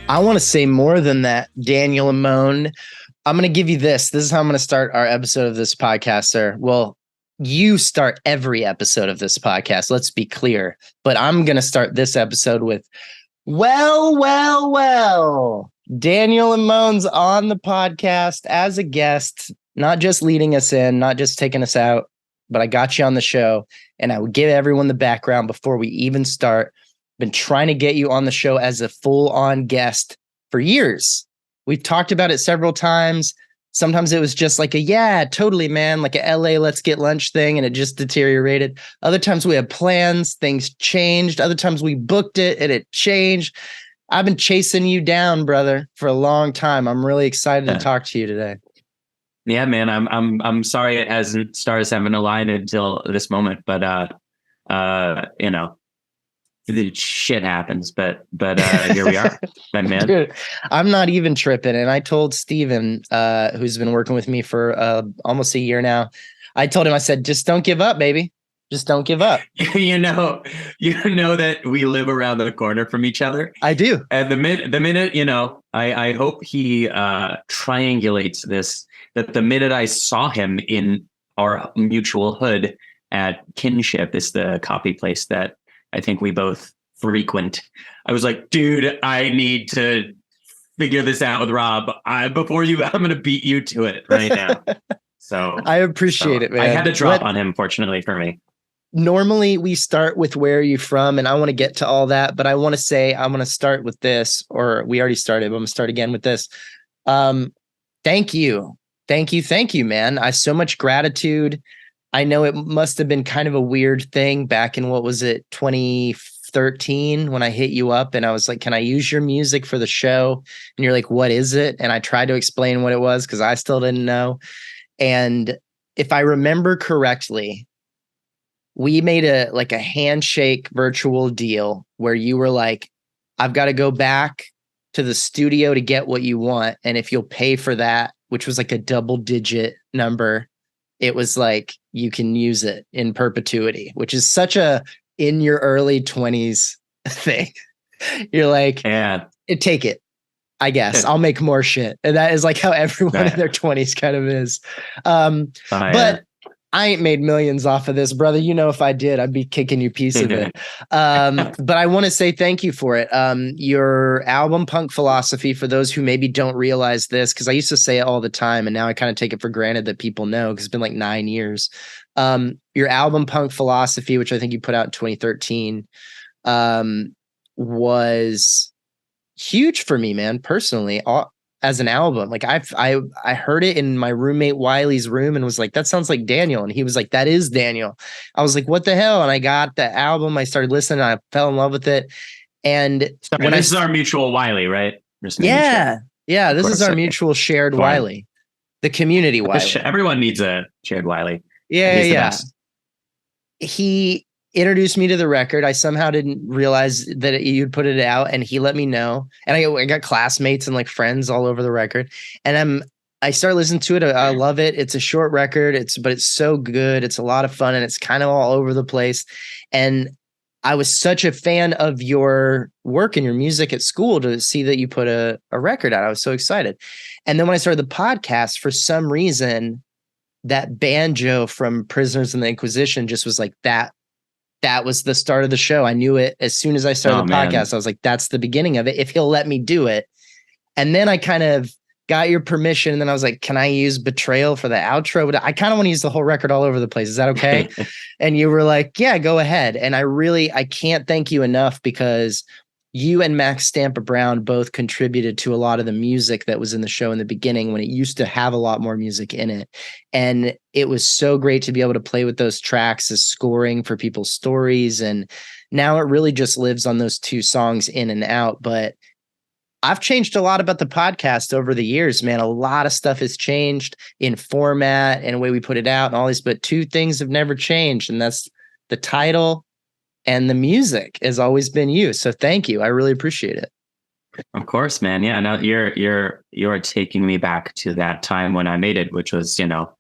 I want to say more than that, Daniel Emond. I'm going to give you this. This is how I'm going to start our episode of this podcast, sir. Well, you start every episode of this podcast. Let's be clear. But I'm going to start this episode with, well. Daniel Emond's on the podcast as a guest, not just leading us in, not just taking us out, but I got you on the show. And I would give everyone the background before we even start. Been trying to get you on the show as a full-on guest for years. We've talked about it several times. Sometimes it was just like a, yeah, totally, man, like a LA let's get lunch thing, and it just deteriorated. Other times we had plans, things changed. Other times we booked it and it changed. I've been chasing you down, brother, for a long time. I'm really excited to talk to you today. Yeah, man, I'm sorry it hasn't stars haven't aligned until this moment, but you know, the shit happens, but here we are, man. Dude, I'm not even tripping. And I told Steven, who's been working with me for almost a year now, I told him, I said, just don't give up, baby. Just don't give up. You know that we live around the corner from each other. I do. And the minute, you know, I hope he triangulates this, that the minute I saw him in our mutual hood at Kinship, is the coffee place that I think we both frequent, I was like, dude, I need to figure this out with Rob. I'm going to beat you to it right now. So I appreciate it, man. I had to drop on him, fortunately for me. Normally we start with where are you from, and I want to get to all that, but I want to say I'm going to start with this, or we already started, but I'm going to start again with this. Thank you, man. I so much gratitude. I know it must have been kind of a weird thing back in, what was it, 2013, when I hit you up and I was like, can I use your music for the show? And you're like, what is it? And I tried to explain what it was because I still didn't know. And if I remember correctly, we made a handshake virtual deal where you were like, I've got to go back to the studio to get what you want. And if you'll pay for that, which was like a double-digit number, it was like, you can use it in perpetuity, which is such a in your early 20s thing. You're like, yeah, take it. I guess I'll make more shit. And that is like how everyone in their 20s kind of is. But I ain't made millions off of this, brother. You know, if I did, I'd be kicking you piece of it. But I want to say thank you for it. Your album, Punk Philosophy, for those who maybe don't realize this, because I used to say it all the time, and now I kind of take it for granted that people know, because it's been like 9 years. Your album, Punk Philosophy, which I think you put out in 2013, was huge for me, man, personally. As an album, like I heard it in my roommate Wiley's room and was like, that sounds like Daniel. And he was like, that is Daniel. I was like, what the hell? And I got the album, I started listening, and I fell in love with it. And this is our mutual Wiley, right? Yeah. This is our mutual shared Wiley, the community Wiley. Everyone needs a shared Wiley. Yeah. He introduced me to the record. I somehow didn't realize that you'd put it out, and he let me know. And I got classmates and like friends all over the record. And I started listening to it. I love it. It's a short record. But it's so good. It's a lot of fun, and it's kind of all over the place. And I was such a fan of your work and your music at school to see that you put a record out. I was so excited. And then when I started the podcast, for some reason, that banjo from Prisoners in the Inquisition just was like that. That was the start of the show. I knew it as soon as I started the podcast. I was like, that's the beginning of it, if he'll let me do it. And then I kind of got your permission. And then I was like, can I use Betrayal for the outro? But I kind of want to use the whole record all over the place. Is that okay? And you were like, yeah, go ahead. And I can't thank you enough, because you and Max Stampa Brown both contributed to a lot of the music that was in the show in the beginning, when it used to have a lot more music in it. And it was so great to be able to play with those tracks as scoring for people's stories. And now it really just lives on those two songs, In and Out. But I've changed a lot about the podcast over the years, man. A lot of stuff has changed in format and the way we put it out and all this, but two things have never changed. And that's the title, and the music has always been you. So thank you. I really appreciate it. Of course, man. Yeah. No, you're taking me back to that time when I made it, which was, you know,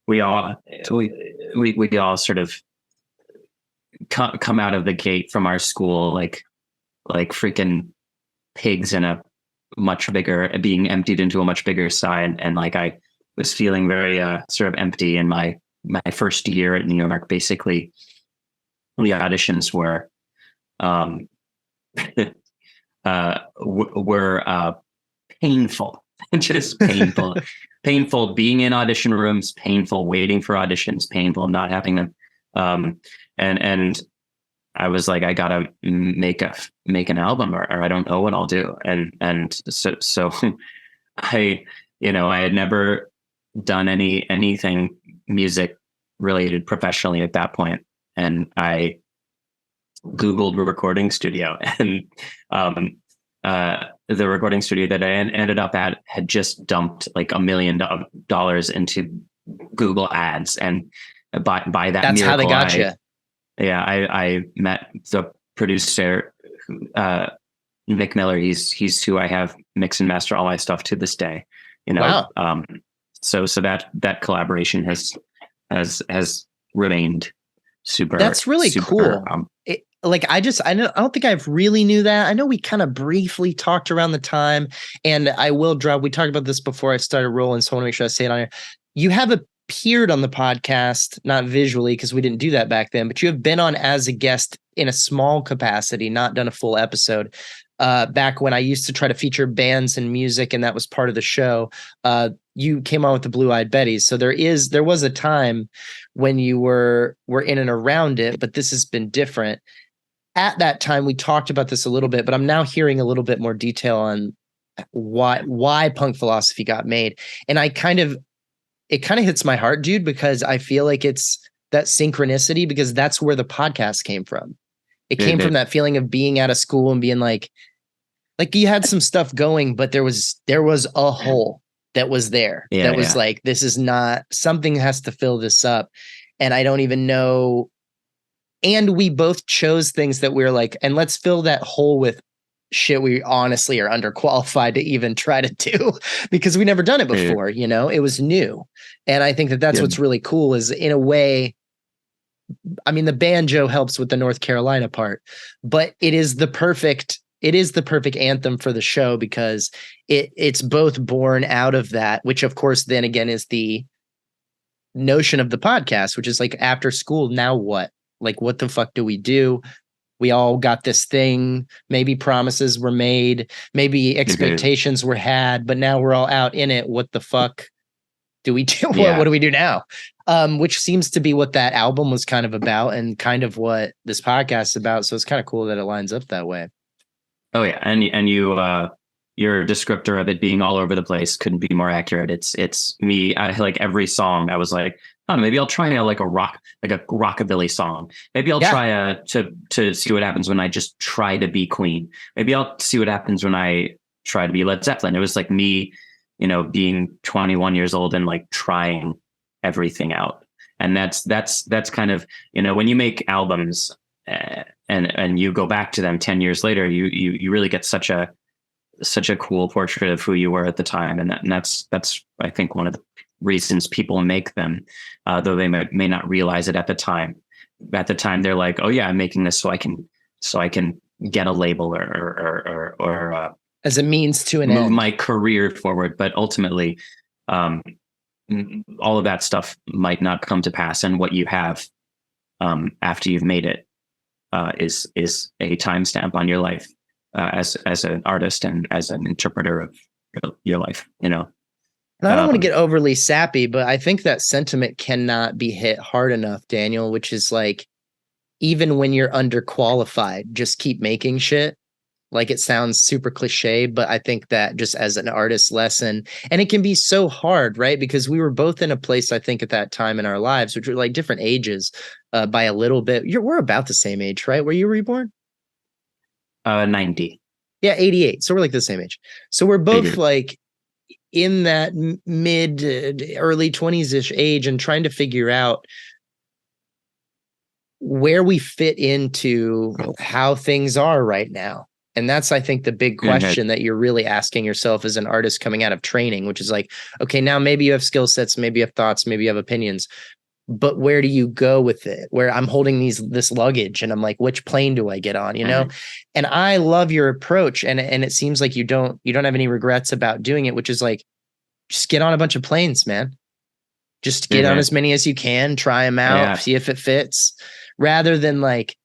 we all sort of come out of the gate from our school, like freaking pigs in a much bigger, being emptied into a much bigger side. And like I was feeling very sort of empty in my first year at New York. Basically, the auditions were were painful, just painful, painful being in audition rooms, painful waiting for auditions, painful not having them. And I was like, I gotta make an album, or I don't know what I'll do. And so I, I had never done anything music related professionally at that point, and I Googled recording studio, and the recording studio that I ended up at had just dumped like $1 million into Google Ads, and by that That's miracle, how they got you. Yeah, I met the producer, Nick Miller. He's who I have mix and master all my stuff to this day. Wow. So that collaboration has remained super. That's really cool. I don't think I've really knew that. I know we kind of briefly talked around the time, and we talked about this before I started rolling, so I want to make sure I say it on here. You have appeared on the podcast, not visually because we didn't do that back then, but you have been on as a guest in a small capacity, not done a full episode. Back when I used to try to feature bands and music, and that was part of the show. You came on with the Blue Eyed Betties. So there was a time when you were in and around it, but this has been different. At that time, we talked about this a little bit, but I'm now hearing a little bit more detail on why Punk Philosophy got made. And it kind of hits my heart, dude, because I feel like it's that synchronicity, because that's where the podcast came from. It came from that feeling of being out of school and being like you had some stuff going, but there was a hole that was there. Like, this is not, something has to fill this up. And I don't even know. And we both chose things that we're like, and let's fill that hole with shit we honestly are underqualified to even try to do, because we never done it before. It was new. And I think that's what's really cool is, in a way, I mean, the banjo helps with the North Carolina part, but it is the perfect anthem for the show, because it's both born out of that, which of course then again is the notion of the podcast, which is like, after school, now what? Like, what the fuck do we do? We all got this thing. Maybe promises were made, maybe expectations were had, but now we're all out in it. What the fuck do we do? What do we do now? Which seems to be what that album was kind of about, and kind of what this podcast is about. So it's kind of cool that it lines up that way. Oh yeah, and your descriptor of it being all over the place couldn't be more accurate. It's me. I like every song. I was like, oh, maybe I'll try a rockabilly song. Maybe I'll try to see what happens when I just try to be Queen. Maybe I'll see what happens when I try to be Led Zeppelin. It was like me, being 21 years old and like trying everything out. And that's kind of, when you make albums and you go back to them 10 years later, you really get such a cool portrait of who you were at the time. And that's I think one of the reasons people make them, though they may not realize it at the time. At the time, they're like, "Oh yeah, I'm making this so I can get a label or as a means to an move end, my career forward." But ultimately, all of that stuff might not come to pass, and what you have after you've made it is a timestamp on your life as an artist and as an interpreter of your life. And I don't want to get overly sappy, but I think that sentiment cannot be hit hard enough, Daniel, which is like, even when you're underqualified, just keep making shit. Like, it sounds super cliche, but I think that just as an artist lesson, and it can be so hard, right? Because we were both in a place, I think, at that time in our lives, which were like different ages by a little bit. We're about the same age, right? Were you reborn? 90. Yeah, 88. So we're like the same age. So we're both like in that mid early 20s-ish age, and trying to figure out where we fit into how things are right now. And that's, I think, the big question that you're really asking yourself as an artist coming out of training, which is like, okay, now maybe you have skill sets, maybe you have thoughts, maybe you have opinions. but where do you go with it? Where I'm holding this luggage and I'm like, which plane do I get on, you know? And I love your approach, and it seems like you don't have any regrets about doing it, which is like, just get on a bunch of planes, man. Just get on as many as you can, try them out, see if it fits, rather than like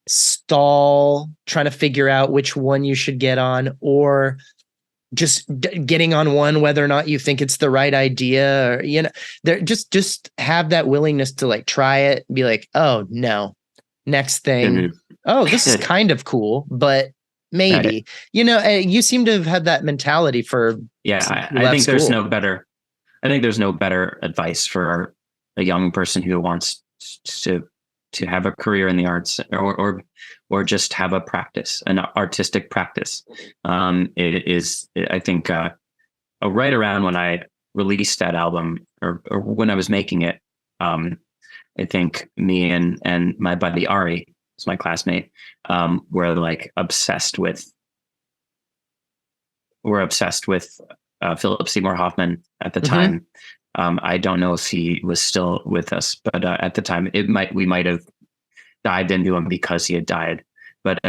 stall trying to figure out which one you should get on, or just getting on one whether or not you think it's the right idea, or, you know, there just have that willingness to like try it, be like, oh no, next thing, oh, this is kind of cool, but maybe, you know, you seem to have had that mentality for I think there's no better advice for a young person who wants to have a career in the arts, or just have a practice, an artistic practice. It is, I think, right around when I released that album, or when I was making it, I think me and my buddy Ari, who's my classmate, were like obsessed with Philip Seymour Hoffman at the time. I don't know if he was still with us, but at the time we might have dived into him because he had died. But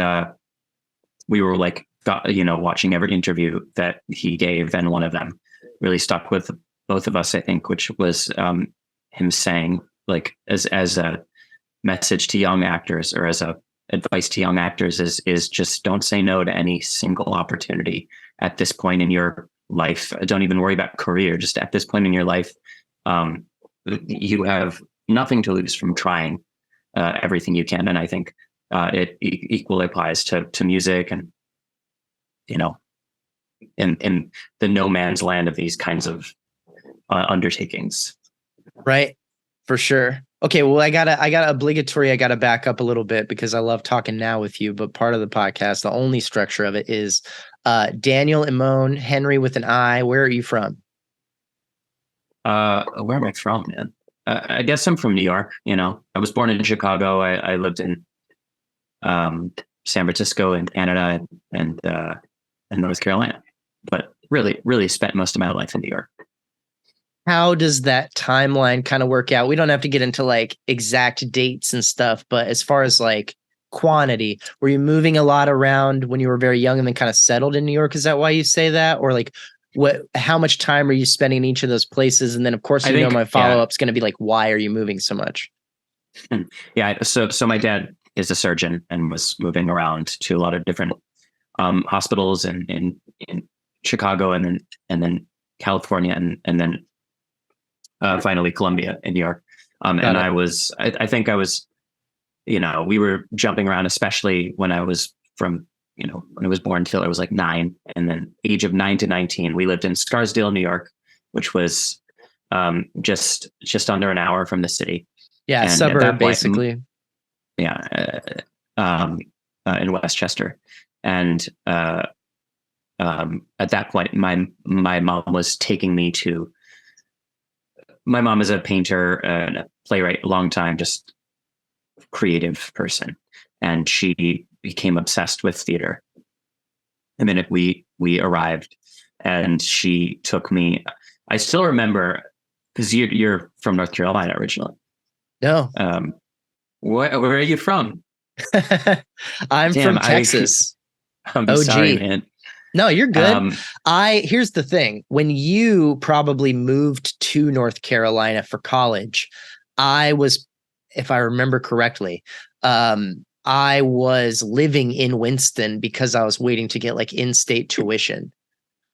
we were like, watching every interview that he gave, and one of them really stuck with both of us, I think, which was him saying, like, as a message to young actors, or as a advice to young actors, is just don't say no to any single opportunity at this point in your life. Don't even worry about career. Just at this point in your life, you have nothing to lose from trying everything you can. And I think it equally applies to music, and, you know, in the no man's land of these kinds of undertakings. Right. For sure. Okay. Well, I gotta back up a little bit, because I love talking now with you, but part of the podcast, the only structure of it is Daniel, Emond, Henry with an I. Where are you from? Where am I from, man? I guess I'm from New York. You know, I was born in Chicago. I lived in San Francisco and Canada and North Carolina, but really spent most of my life in New York. How does that timeline kind of work out? We don't have to get into like exact dates and stuff, but as far as like quantity, were you moving a lot around when you were very young and then kind of settled in New York? Is that why you say that? Or like, how much time are you spending in each of those places? And then of course, my follow-up is going to be like, why are you moving so much? Yeah. So my dad is a surgeon and was moving around to a lot of different hospitals in Chicago, and then California, and then finally Columbia in New York. And I think I was, we were jumping around, especially when I was when I was born till I was like 9. And then age of 9 to 19, we lived in Scarsdale, New York, which was just under an hour from the city. Yeah. And suburb, basically. In Westchester. And at that point, my mom was taking me to, my mom is a painter and a playwright, a long time, just creative person. And she became obsessed with theater. The minute we arrived, and she took me, I still remember, because you're from North Carolina originally. No. Where are you from? I'm from Texas. I'm sorry, man. No, you're good. Here's the thing. When you probably moved to North Carolina for college, I was, if I remember correctly, I was living in Winston because I was waiting to get like in-state tuition.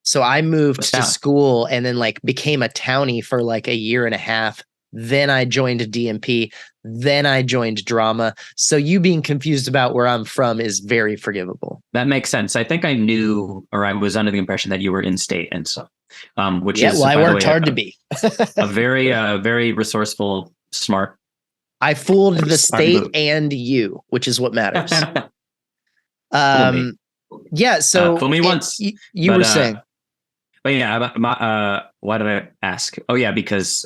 So I moved to school and then like became a townie for like a year and a half. Then I joined DMP. Then I joined drama. So you being confused about where I'm from is very forgivable. That makes sense. I think I knew, or I was under the impression that you were in state, and so, which is, I worked hard to be a very resourceful, smart. I fooled the state and you, which is what matters. Yeah. So fool me once. You were saying, but yeah, why did I ask? Oh yeah, because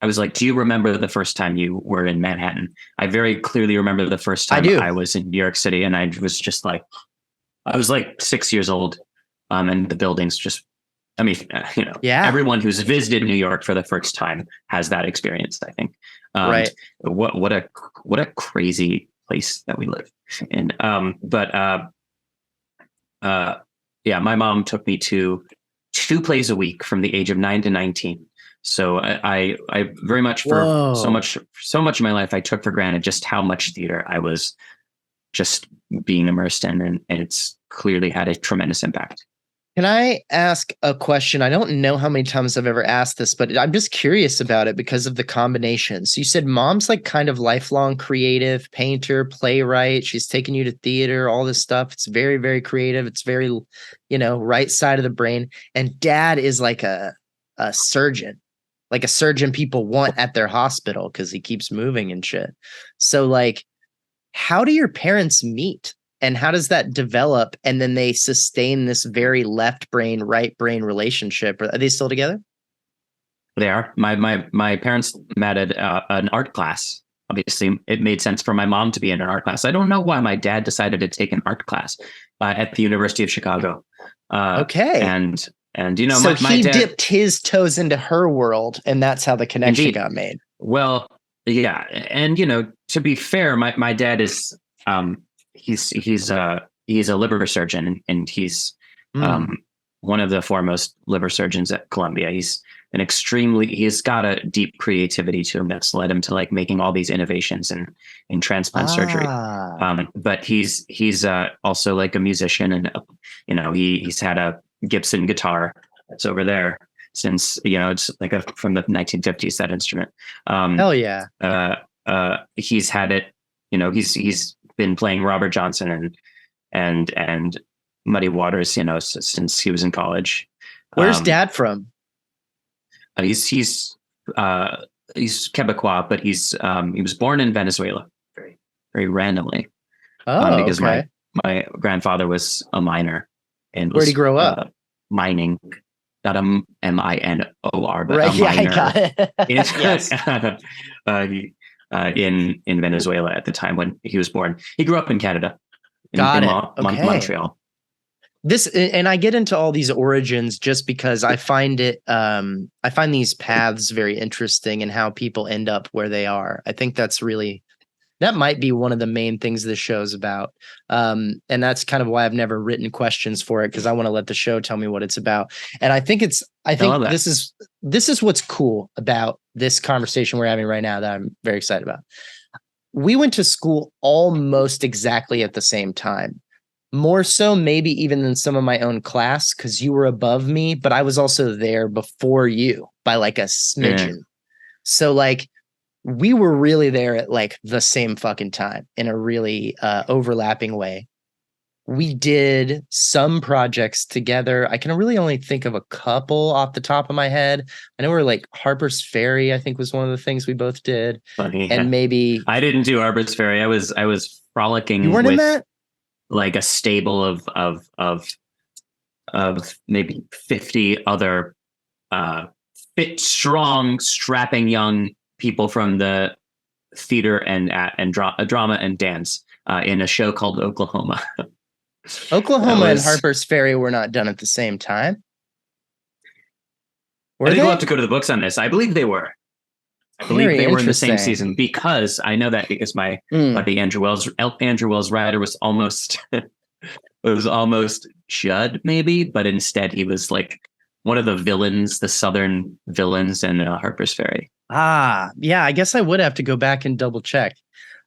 I was like, do you remember the first time you were in Manhattan? I very clearly remember the first time I was in New York City, and I was just like, I was like 6 years old, and the buildings just I mean, Yeah. everyone who's visited New York for the first time has that experience, I think. Right. What a crazy place that we live in. Yeah, my mom took me to 2 plays a week from the age of 9 to 19. So I very much, for Whoa. so much of my life, I took for granted just how much theater I was just being immersed in, and it's clearly had a tremendous impact. Can I ask a question? I don't know how many times I've ever asked this, but I'm just curious about it because of the combinations. You said mom's like kind of lifelong creative, painter, playwright. She's taken you to theater, all this stuff. It's very, very creative. It's very, right side of the brain. And dad is like a surgeon, like a surgeon people want at their hospital because he keeps moving and shit. So like, how do your parents meet? And how does that develop? And then they sustain this very left brain, right brain relationship. Are they still together? They are. My parents met at an art class. Obviously, it made sense for my mom to be in an art class. I don't know why my dad decided to take an art class at the University of Chicago. Okay. And so my he dad dipped his toes into her world, and that's how the connection Indeed. got made. Well, yeah, and to be fair, my dad is he's a liver surgeon, and he's one of the foremost liver surgeons at Columbia. He's got a deep creativity to him that's led him to like making all these innovations in transplant surgery. But he's also like a musician, and he's had a Gibson guitar that's over there since it's like from the 1950s, that instrument. Hell yeah. He's had it. He's been playing Robert Johnson and Muddy Waters, since he was in college. Where's dad from? He's Quebecois, but he was born in Venezuela very, very randomly. Because okay. my grandfather was a miner and where'd he grow up? Mining, not a minor, but right, a miner. I got it. Yes. In Venezuela at the time when he was born. He grew up in Canada, in Montreal. And I get into all these origins just because I find these paths very interesting and how people end up where they are. I think that might be one of the main things this show's about. And that's kind of why I've never written questions for it, because I want to let the show tell me what it's about. And I think this is what's cool about this conversation we're having right now that I'm very excited about. We went to school almost exactly at the same time. More so maybe even than some of my own class, because you were above me, but I was also there before you by like a smidgen. Yeah. So like we were really there at like the same fucking time in a really overlapping way. We did some projects together. I can really only think of a couple off the top of my head. I know we're like Harper's Ferry, I think was one of the things we both did. Funny. And maybe I didn't do Harper's Ferry. I was frolicking. You weren't with in that? Like a stable of maybe 50 other fit, strong, strapping young people from the theater and drama and dance in a show called Oklahoma. Oklahoma and Harper's Ferry were not done at the same time. I think we'll have to go to the books on this. I believe they were. I believe they were in the same season, because I know that because my buddy Andrew Wells Ryder was almost Judd maybe, but instead he was like one of the villains, the Southern villains in Harper's Ferry. Yeah, I guess I would have to go back and double check.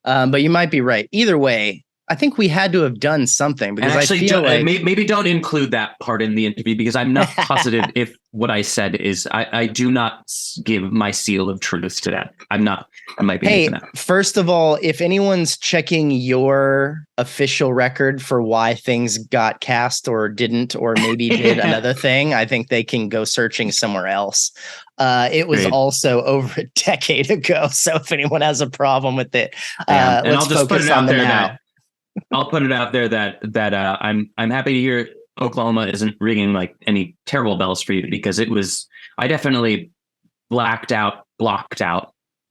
But you might be right. Either way, I think we had to have done something, because I feel like maybe don't include that part in the interview, because I'm not positive if what I said is I do not give my seal of truth to that. I might be making that. First of all, if anyone's checking your official record for why things got cast or didn't, or maybe did another thing, I think they can go searching somewhere else. It was also over a decade ago. So if anyone has a problem with it, let's focus on the now. I'll put it out there that I'm happy to hear Oklahoma isn't ringing like any terrible bells for you, because I definitely blocked out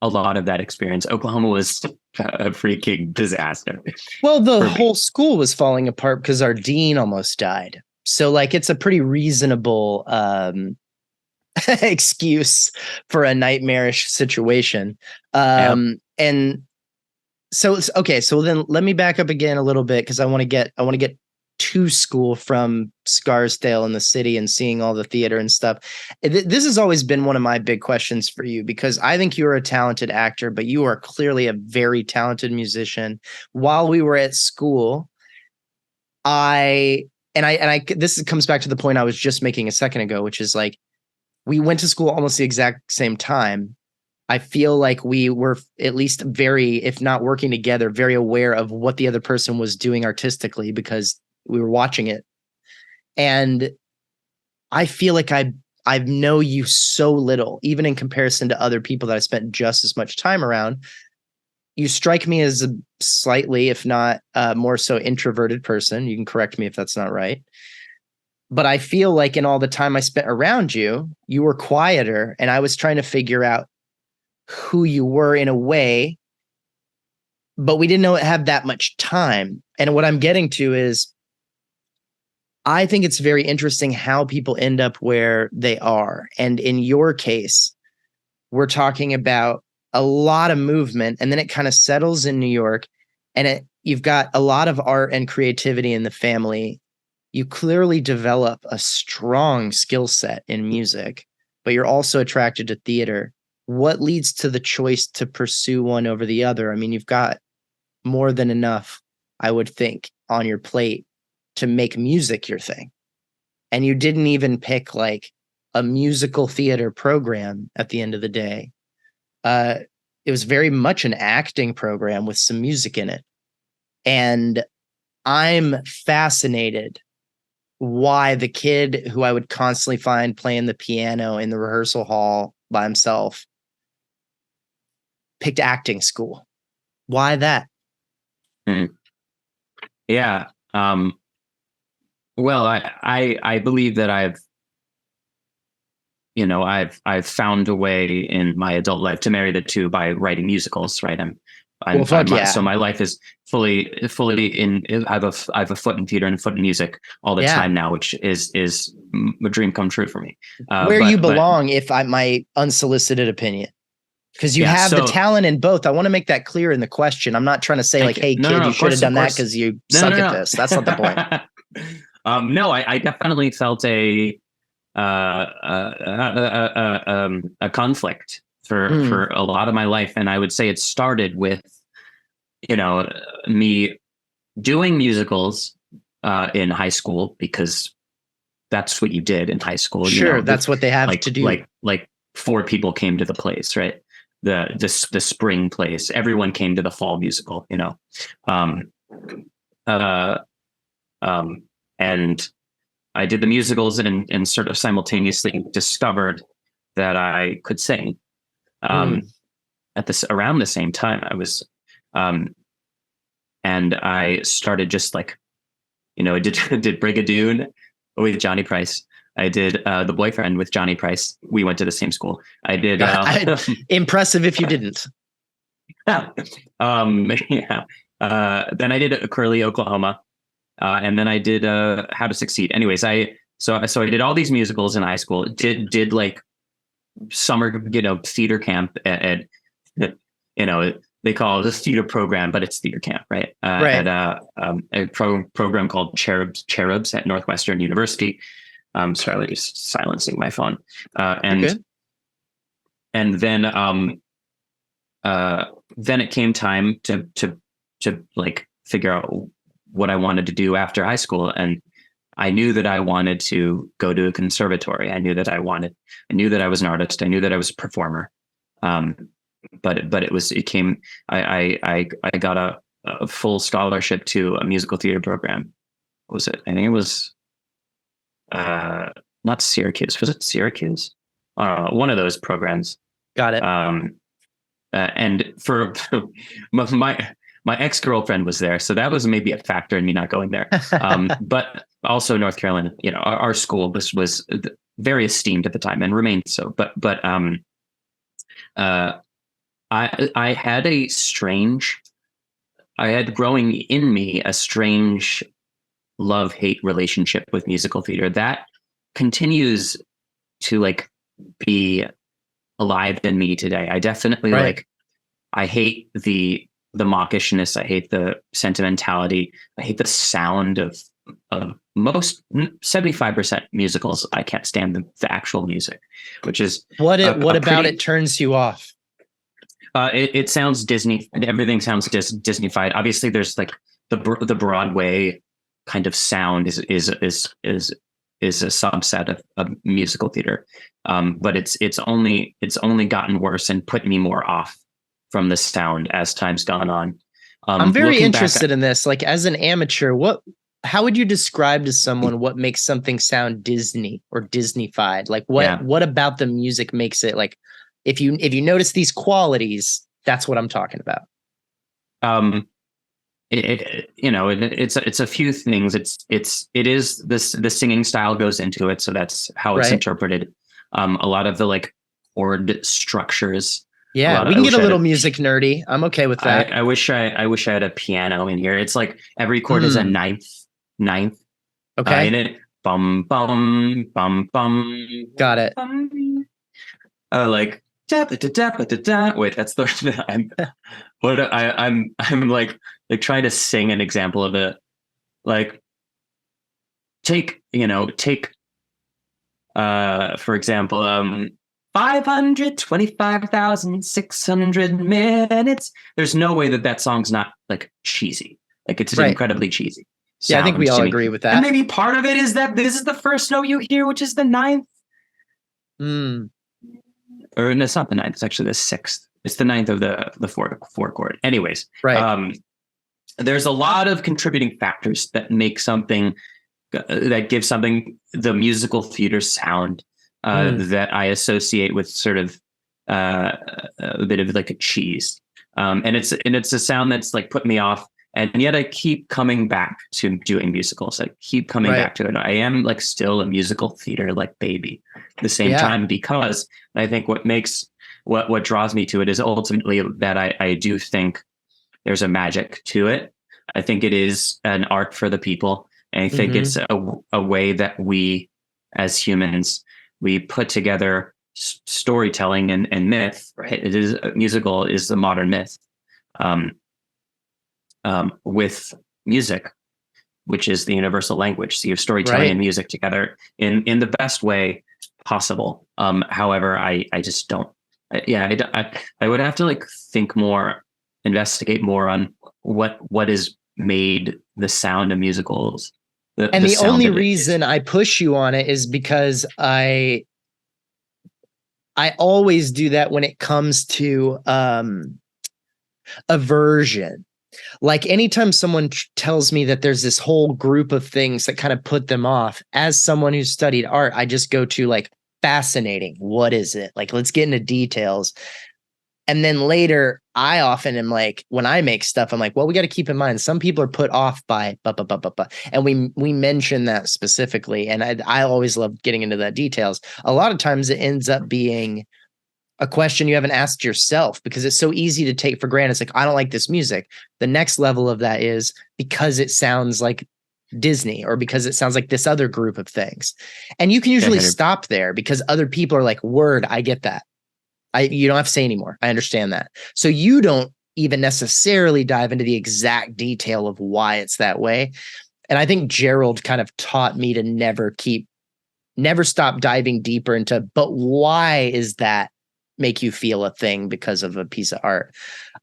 a lot of that experience. Oklahoma was a freaking disaster. Well, the whole school was falling apart because our dean almost died. So like it's a pretty reasonable excuse for a nightmarish situation. Yep. And so okay, so then let me back up again a little bit because I want to get to school from Scarsdale in the city and seeing all the theater and stuff. This has always been one of my big questions for you because I think you're a talented actor, but you are clearly a very talented musician. While we were at school, I this comes back to the point I was just making a second ago, which is like we went to school almost the exact same time. I feel like we were at least very, if not working together, very aware of what the other person was doing artistically because we were watching it. And I feel like I know you so little, even in comparison to other people that I spent just as much time around. You strike me as a slightly, if not more so, introverted person. You can correct me if that's not right. But I feel like in all the time I spent around you, you were quieter, and I was trying to figure out who you were in a way, but we didn't have that much time. And what I'm getting to is I think it's very interesting how people end up where they are. And in your case, we're talking about a lot of movement, and then it kind of settles in New York, and you've got a lot of art and creativity in the family. You clearly develop a strong skill set in music, but you're also attracted to theater. What leads to the choice to pursue one over the other? I mean, you've got more than enough, I would think, on your plate to make music your thing. And you didn't even pick like a musical theater program at the end of the day. Uh, it was very much an acting program with some music in it. And I'm fascinated why the kid who I would constantly find playing the piano in the rehearsal hall by himself picked acting school. Why that? Mm. Yeah. Well, I believe that I've found a way in my adult life to marry the two by writing musicals, right? Well, fuck yeah. So my life is fully in. I have a foot in theater and a foot in music all the Yeah. time now, which is a dream come true for me. Where you belong, if I my unsolicited opinion, because you have the talent in both. I want to make that clear in the question. I'm not trying to say like, hey, kid, you should have done that because you suck at this. That's not the point. No, I definitely felt a conflict for a lot of my life, and I would say it started with me doing musicals in high school because that's what you did in high school. Sure, that's what they have to do. Like 4 people came to the plays, right? The spring plays. Everyone came to the fall musical, and I did the musicals and sort of simultaneously discovered that I could sing. At this around the same time, I was, and I started just like, I did Brigadoon with Johnny Price. I did The Boyfriend with Johnny Price. We went to the same school. I did. Impressive if you didn't. Yeah. Then I did Curly, Oklahoma. And then I did How to Succeed. Anyways, so I did all these musicals in high school. Did like summer, theater camp at they call it a theater program, but it's theater camp, right? Right. At a program called Cherubs at Northwestern University. Sorry, just silencing my phone. And then it came time to like figure out what I wanted to do after high school. And I knew that I wanted to go to a conservatory. I knew that I was an artist. I knew that I was a performer. But I got a full scholarship to a musical theater program. What was it? I think it was, not Syracuse. Was it Syracuse? One of those programs. Got it. And for my ex-girlfriend was there, so that was maybe a factor in me not going there. But also North Carolina, our school was very esteemed at the time and remained so. But I had growing in me a strange love-hate relationship with musical theater that continues to like be alive in me today. I definitely Right. like, I hate the mawkishness. I hate the sentimentality. I hate the sound of most 75% musicals. I can't stand the actual music, which is What a about pretty. it turns you off? It sounds Disney. Everything sounds Disneyfied. Obviously, there's like the Broadway kind of sound is a subset of musical theater, but it's only gotten worse and put me more off from the sound as time's gone on. I'm very Looking back, interested in this. Like as an amateur, how would you describe to someone what makes something sound Disney or Disneyfied? Like yeah, what about the music makes it like if you notice these qualities, that's what I'm talking about. um, it's a few things. It is this the singing style goes into it, so that's how it's Right. interpreted. A lot of the like chord structures. A Yeah, lot of we I can get wish a I had little a music nerdy. I'm okay with that. I wish I had a piano in here. It's like every chord is a Hmm. ninth in Okay. it. Bum bum bum bum Got it. bum. Like da da da da da da. Wait, that's the I'm what I'm like trying to sing an example of it. Like take for example 525,600 minutes. There's no way that song's not like cheesy. Like it's Right. incredibly cheesy Yeah, I think we sound all to me. agree with And that. maybe part of it is that this is the first note you hear, which is the ninth. Hmm. Or no, it's not the ninth. It's actually the sixth. It's the ninth of the four chord. Anyways, Right. there's a lot of contributing factors that make something that gives something the musical theater sound Hmm. that I associate with sort of uh, a bit of like a cheese, and it's a sound that's like put me off, and yet I keep coming back to doing musicals. I keep coming Right. back to it. I am like still a musical theater like baby at the same Yeah. time, because I think what draws me to it is ultimately that I do think there's a magic to it. I think it is an art for the people. And I think Hmm. it's a way that we, as humans, we put together storytelling and myth. Right? It is musical is the modern myth, um, with music, which is the universal language. So you have storytelling Right. and music together in the best way possible. However, I just don't. I would have to like think more, investigate more on what is made the sound of musicals, And the the sound only that it is. reason I push you on it is because I always do that when it comes to aversion. Like anytime someone tells me that there's this whole group of things that kind of put them off, as someone who studied art, I just go to like fascinating. What is it? Like, let's get into details. And then later, I often am like, when I make stuff, I'm like, well, we got to keep in mind some people are put off by and we mention that specifically. And I always love getting into that details. A lot of times it ends up being a question you haven't asked yourself because it's so easy to take for granted. It's like, I don't like this music. The next level of that is because it sounds like Disney or because it sounds like this other group of things. And you can usually Yeah, stop there because other people are like, word, I get that. You don't have to say anymore. I understand that. So you don't even necessarily dive into the exact detail of why it's that way. And I think Gerald kind of taught me to never stop diving deeper into, but why is that make you feel a thing because of a piece of art?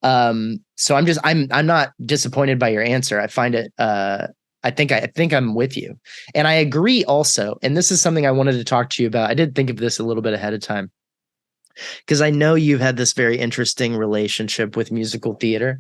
So I'm not disappointed by your answer. I find it, I think I'm with you. And I agree also. And this is something I wanted to talk to you about. I did think of this a little bit ahead of time because I know you've had this very interesting relationship with musical theater.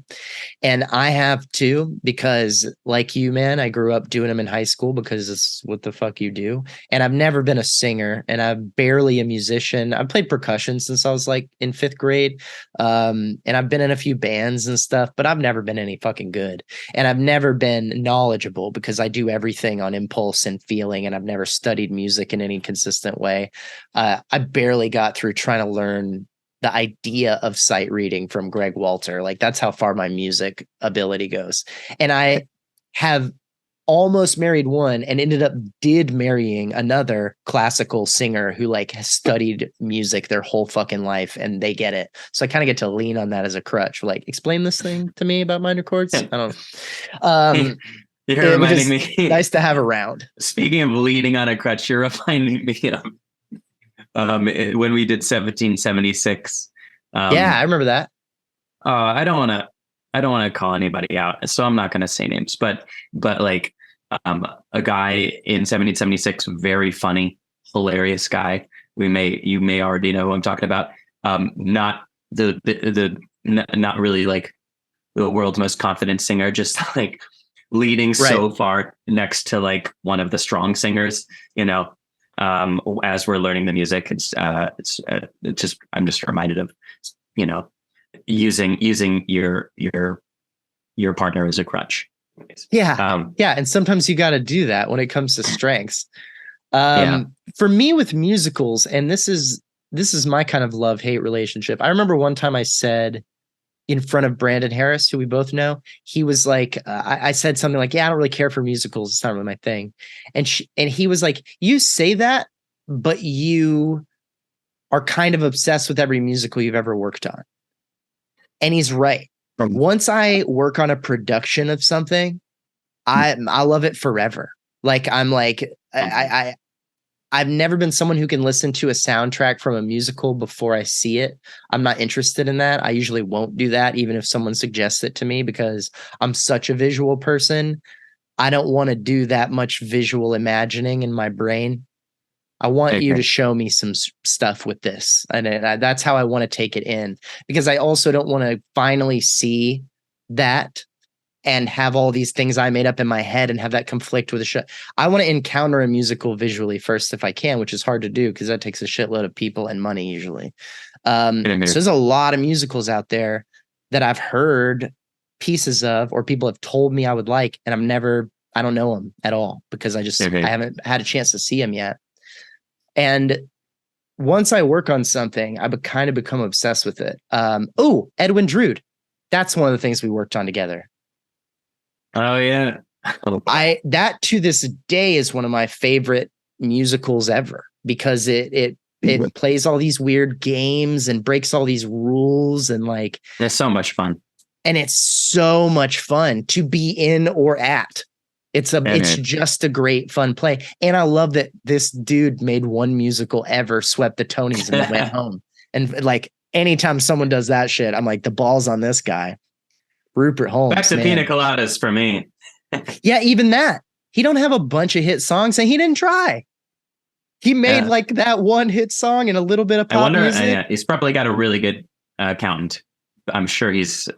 And I have too, because like you, man, I grew up doing them in high school because it's what the fuck you do. And I've never been a singer and I'm barely a musician. I've played percussion since I was like in fifth grade. And I've been in a few bands and stuff, but I've never been any fucking good. And I've never been knowledgeable because I do everything on impulse and feeling. And I've never studied music in any consistent way. I barely got through trying to learn the idea of sight reading from Greg Walter. Like that's how far my music ability goes. And I have almost married one and ended up marrying another classical singer who like has studied music their whole fucking life and they get it. So I kind of get to lean on that as a crutch. Like, explain this thing to me about minor chords. I don't know. You're reminding me. Nice to have around. Speaking of leaning on a crutch, you're reminding me when we did 1776. Yeah, I remember that. I don't want to call anybody out, so I'm not going to say names, but like a guy in 1776, very funny, hilarious guy. You may already know who I'm talking about. Not not really like the world's most confident singer, just like leading so far next to like one of the strong singers, as we're learning the music. It's just, I'm just reminded of, using your partner as a crutch. Yeah. And sometimes you got to do that when it comes to strengths. For me with musicals, and this is my kind of love-hate relationship. I remember one time I said in front of Brandon Harris, who we both know, he was like, I said something like, yeah, I don't really care for musicals. It's not really my thing. And he was like, you say that, but you are kind of obsessed with every musical you've ever worked on. And he's right. Once I work on a production of something, I love it forever. Like, I'm like, I've never been someone who can listen to a soundtrack from a musical before I see it. I'm not interested in that. I usually won't do that, even if someone suggests it to me, because I'm such a visual person. I don't want to do that much visual imagining in my brain. I want you to show me some stuff with this. And that's how I want to take it in, because I also don't want to finally see that and have all these things I made up in my head and have that conflict with a show. I want to encounter a musical visually first if I can, which is hard to do because that takes a shitload of people and money usually. So there's a lot of musicals out there that I've heard pieces of, or people have told me I would like, and I don't know them at all because I haven't had a chance to see them yet. And once I work on something, I kind of become obsessed with it. Edwin Drood. That's one of the things we worked on together. Oh yeah. That to this day is one of my favorite musicals ever, because it plays all these weird games and breaks all these rules, and like, it's so much fun. And it's so much fun to be in or at. It's just a great fun play. And I love that this dude made one musical ever, swept the Tonys, and then went home. And like, anytime someone does that shit, I'm like, the ball's on this guy. Rupert Holmes. Back to Pina Coladas for me. Yeah, even that. He don't have a bunch of hit songs, and he didn't try. He made like that one hit song and a little bit of pop music. He's probably got a really good accountant. I'm sure he's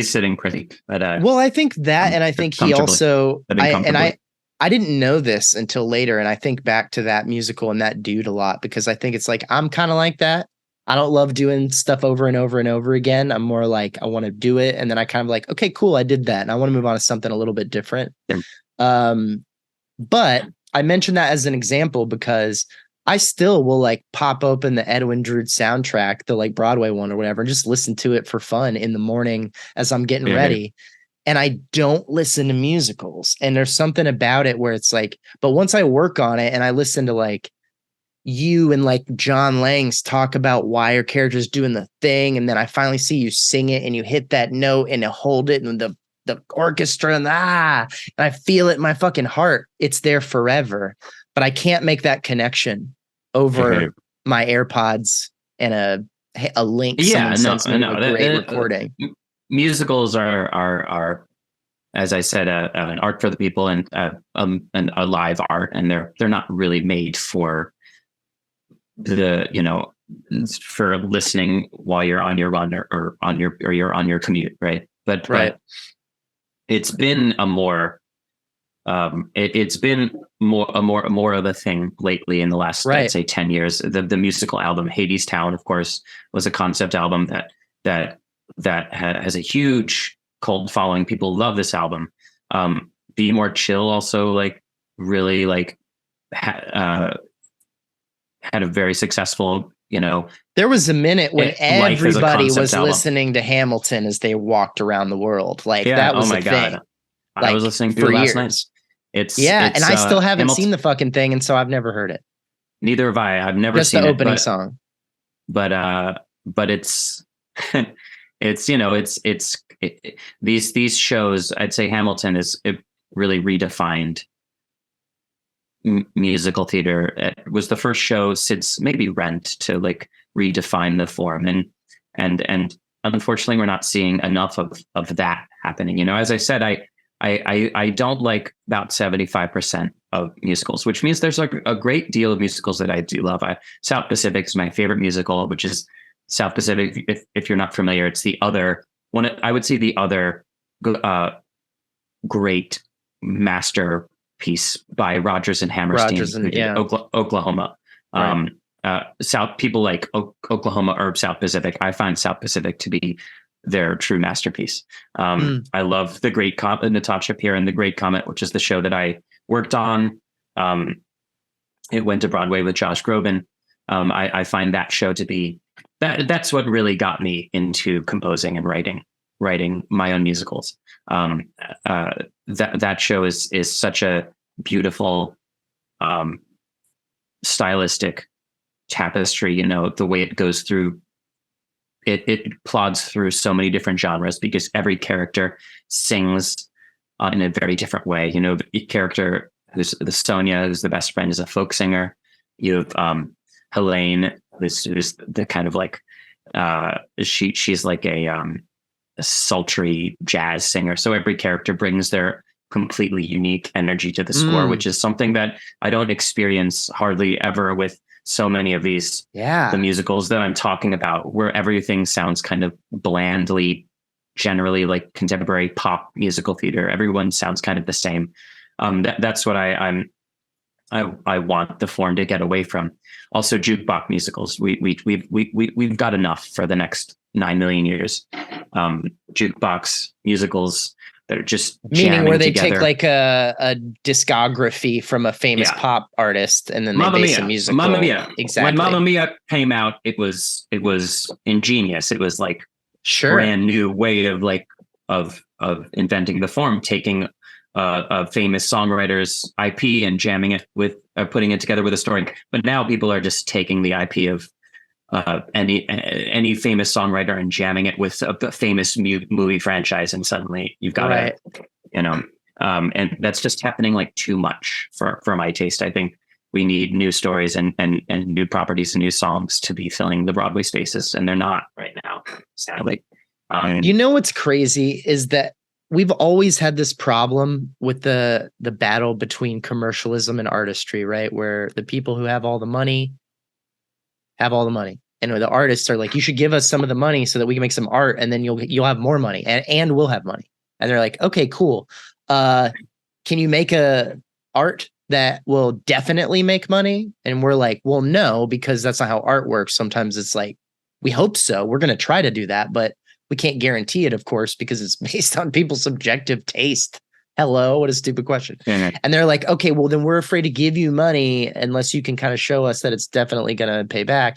sitting pretty. But well, I think that, and I think he also, I didn't know this until later, and I think back to that musical and that dude a lot, because I think it's like, I'm kind of like that. I don't love doing stuff over and over and over again. I'm more like, I want to do it, and then I kind of like, okay, cool, I did that, and I want to move on to something a little bit different. But I mentioned that as an example because I still will like pop open the Edwin Drood soundtrack, the like Broadway one or whatever, and just listen to it for fun in the morning as I'm getting ready. And I don't listen to musicals. And there's something about it where it's like, but once I work on it and I listen to like you and like John Langs talk about why your character's doing the thing, and then I finally see you sing it and you hit that note and you hold it and the orchestra and I feel it in my fucking heart. It's there forever. But I can't make that connection over my AirPods and a link. Great recording. Musicals are, as I said, an art for the people, and a live art, and they're not really made for for listening while you're on your run or you're on your commute, right? But it's been a more it's been more of a thing lately in the last, I'd say, 10 years. The musical album Hades Town, of course, was a concept album that has a huge cult following. People love this album. Be More Chill also like really like had a very successful, there was a minute when everybody was listening to Hamilton as they walked around the world. Like that was oh my God. thing. I was listening to it last night. And I still haven't Hamilton. seen the fucking thing, and so I've never heard it. Neither have I. I've never Just seen the it, opening song. but it's these shows. I'd say Hamilton is it really redefined musical theater. It was the first show since maybe Rent to like redefine the form, and unfortunately we're not seeing enough of that happening. As I said, I don't like about 75% of musicals, which means there's like a great deal of musicals that I do love. South Pacific is my favorite musical, which is South Pacific. If you're not familiar, it's the other one. I would say the other great masterpiece by Rodgers and Hammerstein, who did Oklahoma. Right. South people like Oklahoma or South Pacific. I find South Pacific to be their true masterpiece. I love The Great Comet, Natasha Pierre and The Great Comet, which is the show that I worked on. It went to Broadway with Josh Groban. I find that show to be that's what really got me into composing and writing my own musicals. That show is such a beautiful stylistic tapestry. The way it goes through it plods through so many different genres because every character sings in a very different way. The character who's the Sonia, who's the best friend, is a folk singer. You have Helene, who's the kind of like she's like a sultry jazz singer. So every character brings their completely unique energy to the score, which is something that I don't experience hardly ever with so many of these the musicals that I'm talking about, where everything sounds kind of blandly, generally like contemporary pop musical theater. Everyone sounds kind of the same. That's what I want the form to get away from. Also, jukebox musicals. We've got enough for the next 9 million years. Jukebox musicals that are just meaning where they together. take like a discography from a famous pop artist and then they base a musical. Mamma Mia. Exactly. When Mamma Mia came out, it was ingenious. It was like brand new way of inventing the form, taking a famous songwriter's IP and jamming it with putting it together with a story. But now people are just taking the IP of any famous songwriter and jamming it with a famous movie franchise, and suddenly you've got and that's just happening like too much for my taste. I think we need new stories and new properties and new songs to be filling the Broadway spaces, and they're not right now, sadly. What's crazy is that we've always had this problem with the battle between commercialism and artistry, right? Where the people who have all the money have all the money. And the artists are like, you should give us some of the money so that we can make some art, and then you'll have more money and we'll have money. And they're like, okay, cool. Can you make a art that will definitely make money? And we're like, well, no, because that's not how art works. Sometimes it's like, we hope so. We're going to try to do that, but we can't guarantee it, of course, because it's based on people's subjective taste. Hello, what a stupid question. Mm-hmm. And they're like, okay, well, then we're afraid to give you money unless you can kind of show us that it's definitely going to pay back.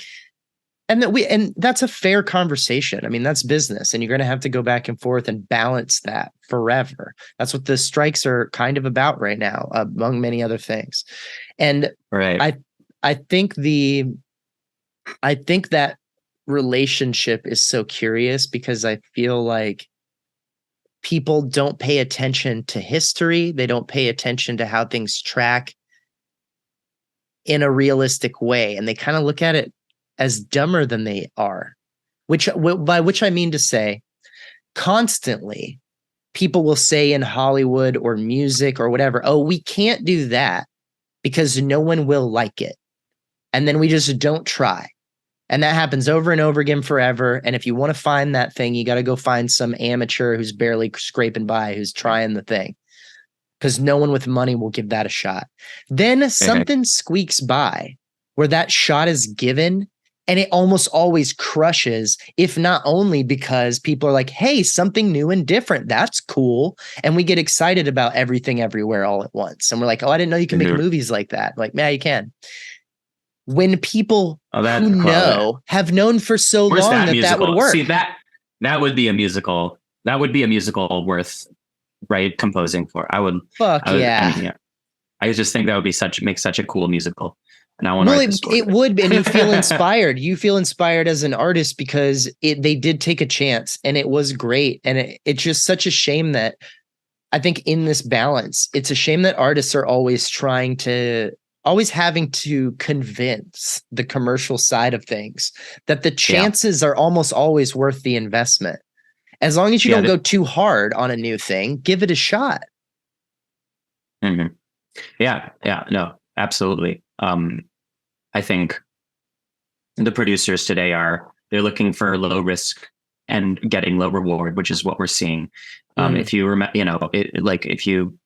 And that's a fair conversation. I mean, that's business, and you're going to have to go back and forth and balance that forever. That's what the strikes are kind of about right now, among many other things. And I think that relationship is so curious because I feel like people don't pay attention to history. They don't pay attention to how things track in a realistic way, and they kind of look at it as dumber than they are, by which I mean to say, constantly people will say in Hollywood or music or whatever, oh, we can't do that because no one will like it. And then we just don't try. And that happens over and over again forever. And if you want to find that thing, you got to go find some amateur who's barely scraping by, who's trying the thing, because no one with money will give that a shot. Then something squeaks by where that shot is given, and it almost always crushes, if not only because people are like, hey, something new and different. That's cool. And we get excited about everything everywhere all at once. And we're like, oh, I didn't know you can make movies like that. Like, yeah, you can. When people have known for so long that would work. See, that would be a musical. That would be a musical worth composing for. I would. Fuck yeah. I just think that would make such a cool musical. And I want to Well, write the story. it would, and you feel inspired. You feel inspired as an artist because they did take a chance and it was great. And it's just such a shame that I think in this balance, it's a shame that artists are always always having to convince the commercial side of things that the chances are almost always worth the investment. As long as you don't go too hard on a new thing, give it a shot. Mm-hmm. Yeah. No, absolutely. I think the producers today they're looking for low risk and getting low reward, which is what we're seeing. If you remember, if you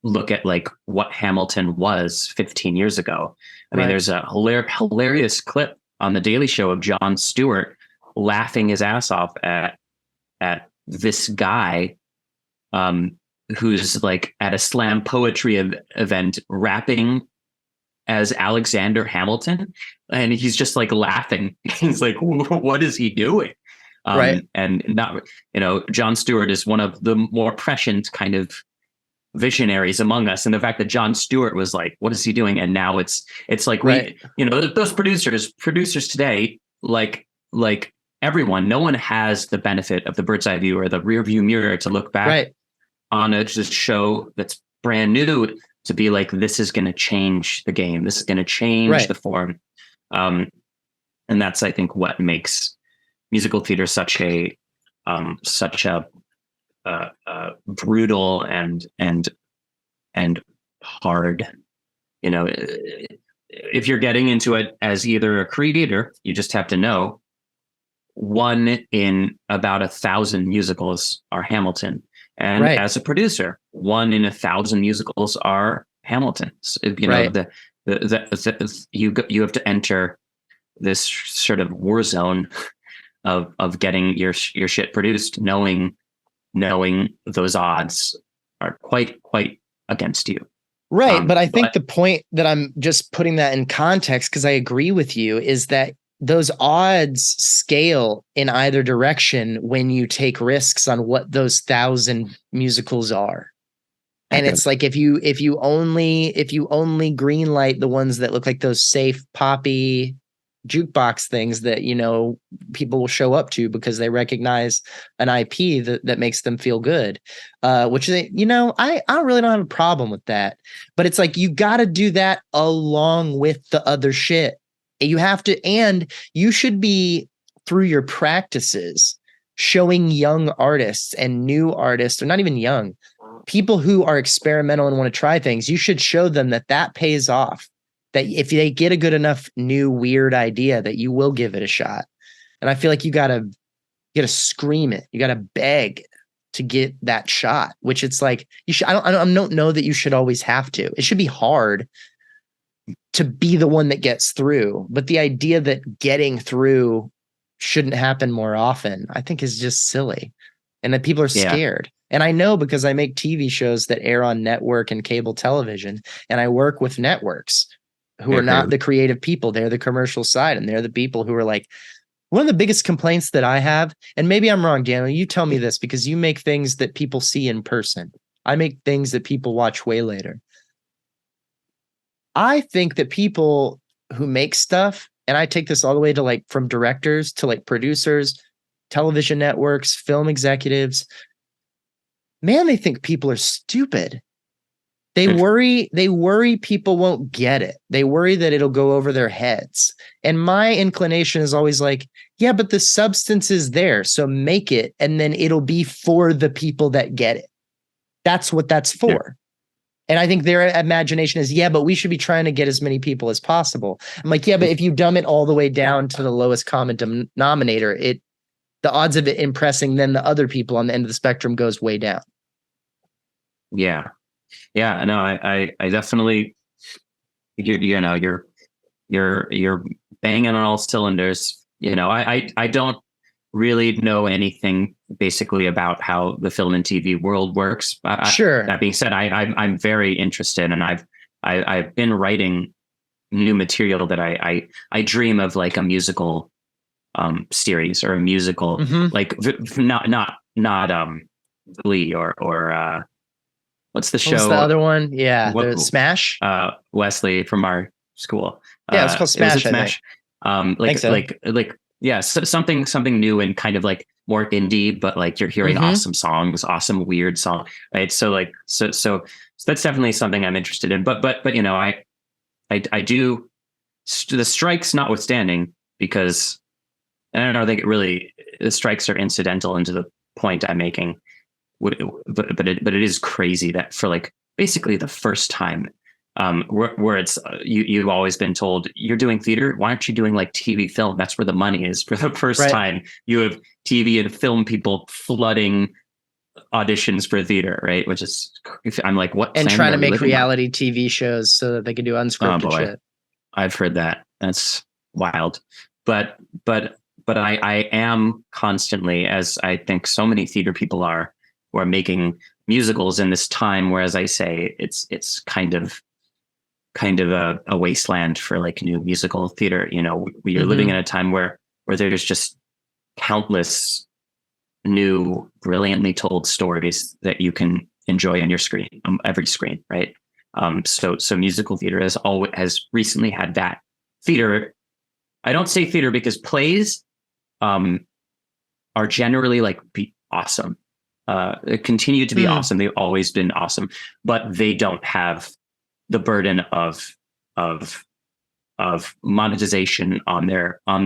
look at like what Hamilton was 15 years ago, I mean, there's a hilarious clip on the Daily Show of Jon Stewart laughing his ass off at this guy, who's like at a slam poetry event rapping as Alexander Hamilton, and he's just like laughing. He's like, what is he doing? And not, Jon Stewart is one of the more prescient kind of visionaries among us. And the fact that Jon Stewart was like, what is he doing? And now it's like, those producers today, like everyone, no one has the benefit of the bird's eye view or the rear view mirror to look back on a just show that's brand new to be like, this is going to change the game. This is going to change the form. And that's, I think, what makes musical theater such a brutal and hard. If you're getting into it as either a creator, you just have to know 1 in about 1,000 musicals are Hamilton. And as a producer, 1 in 1,000 musicals are Hamilton. You have to enter this sort of war zone of getting your shit produced, knowing those odds are quite against you. Right. But I think the point that I'm just putting that in context, because I agree with you, is that those odds scale in either direction when you take risks on what those 1,000 musicals are. And it's like, if you only greenlight the ones that look like those safe poppy jukebox things that, people will show up to because they recognize an IP that makes them feel good, which I really don't have a problem with that. But it's like, you got to do that along with the other shit. You have to, and you should be, through your practices, showing young artists and new artists, or not even young, people who are experimental and want to try things. You should show them that pays off, that if they get a good enough new weird idea, that you will give it a shot. And I feel like you gotta scream it. You gotta beg to get that shot, which it's like, you should, I don't know that you should always have to. It should be hard to be the one that gets through, but the idea that getting through shouldn't happen more often, I think, is just silly, and that people are scared. And I know, because I make TV shows that air on network and cable television, and I work with networks who are not the creative people. They're the commercial side, and they're the people who are like, one of the biggest complaints that I have, and maybe I'm wrong, Daniel, you tell me this, because you make things that people see in person. I make things that people watch way later. I think that people who make stuff, and I take this all the way to like from directors to like producers, television networks, film executives, man, they think people are stupid. They worry people won't get it. They worry that it'll go over their heads. And my inclination is always like, yeah, but the substance is there. So make it, and then it'll be for the people that get it. That's what that's for. Yeah. And I think their imagination is, yeah, but we should be trying to get as many people as possible. I'm like, yeah, but if you dumb it all the way down to the lowest common denominator, the odds of it impressing then the other people on the end of the spectrum goes way down. Yeah. Yeah, no, I definitely, you're banging on all cylinders. I don't really know anything basically about how the film and TV world works. Sure. That being said, I'm very interested, and I've been writing new material that I dream of, like a musical series, or a musical, like not Glee or what's the What was the show? other one? Yeah, What the Smash. Wesley from our school. Yeah, it was called Was it Smash, I think. Smash? I think so. Yeah, so something new and kind of like more indie, but like you're hearing Mm-hmm. awesome songs, awesome weird song, right? So that's definitely something I'm interested in. But you know, I do the strikes notwithstanding, because and I don't think it really the strikes are incidental into the point I'm making. But it is crazy that for like basically the first time, where it's you've always been told you're doing theater, why aren't you doing like TV film? That's where the money is. For the first Right. time, you have TV and film people flooding auditions for theater, right? Which is, I'm like, what And planet trying are to we make living on? reality TV shows so that they can do Oh unscripted boy, shit. I've heard that. That's wild. But but but I am constantly, as I think so many theater people are, who are making musicals in this time where, as I say, it's kind of a wasteland for like new musical theater. You know, we are living Mm-hmm. in a time where there's just countless new, brilliantly told stories that you can enjoy on your screen, every screen, right? So musical theater has recently had that. Theater, I don't say theater because plays um, are generally like be awesome. Continue to be Hmm. awesome. They've always been awesome, but they don't have the burden of of monetization on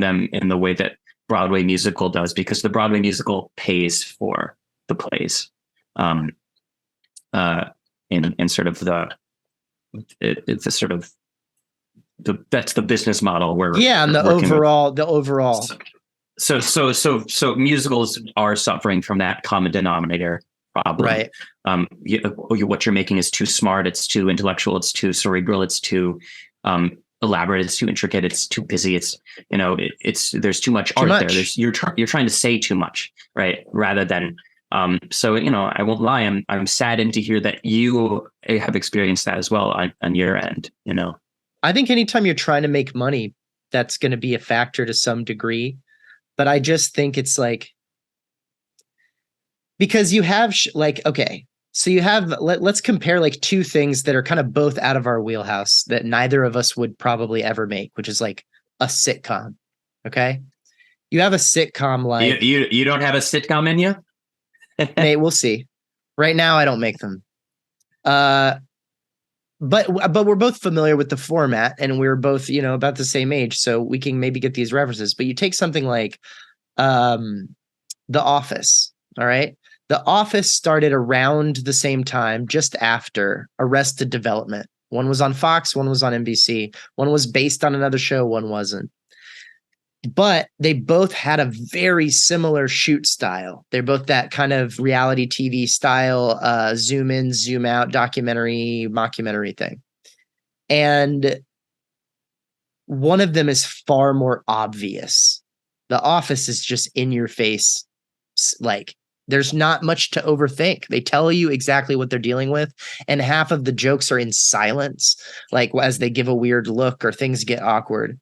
them in the way that Broadway musical does, because the Broadway musical pays for the plays. Um, in sort of it's a sort of that's the business model we're Yeah, and working with. the overall. So musicals are suffering from that common denominator problem. Right. What you're making is too smart, it's too intellectual, it's too cerebral, it's too elaborate, it's too intricate, it's too busy, it's it's there's too much Too art there. much. You're trying to say too much, right? Rather than so I won't lie, I'm saddened to hear that you have experienced that as well on your end. I think anytime you're trying to make money, that's going to be a factor to some degree. But I just think it's like, because you have okay, so you have let's compare like two things that are kind of both out of our wheelhouse that neither of us would probably ever make, which is like a sitcom. Okay, you have a sitcom You like, you don't have a sitcom in you? mate, we'll see. Right now I don't make them. uh but we're both familiar with the format, and we're both about the same age, so we can maybe get these references. But you take something like um The Office. All right. The Office started around the same time, just after Arrested Development. One was on Fox, one was on NBC, one was based on another show, one wasn't. But they both had a very similar shoot style. They're both that kind of reality TV style, zoom in, zoom out, documentary, mockumentary thing. And one of them is far more obvious. The Office is just in your face, like, there's not much to overthink. They tell you exactly what they're dealing with, and half of the jokes are in silence, like as they give a weird look or things get awkward.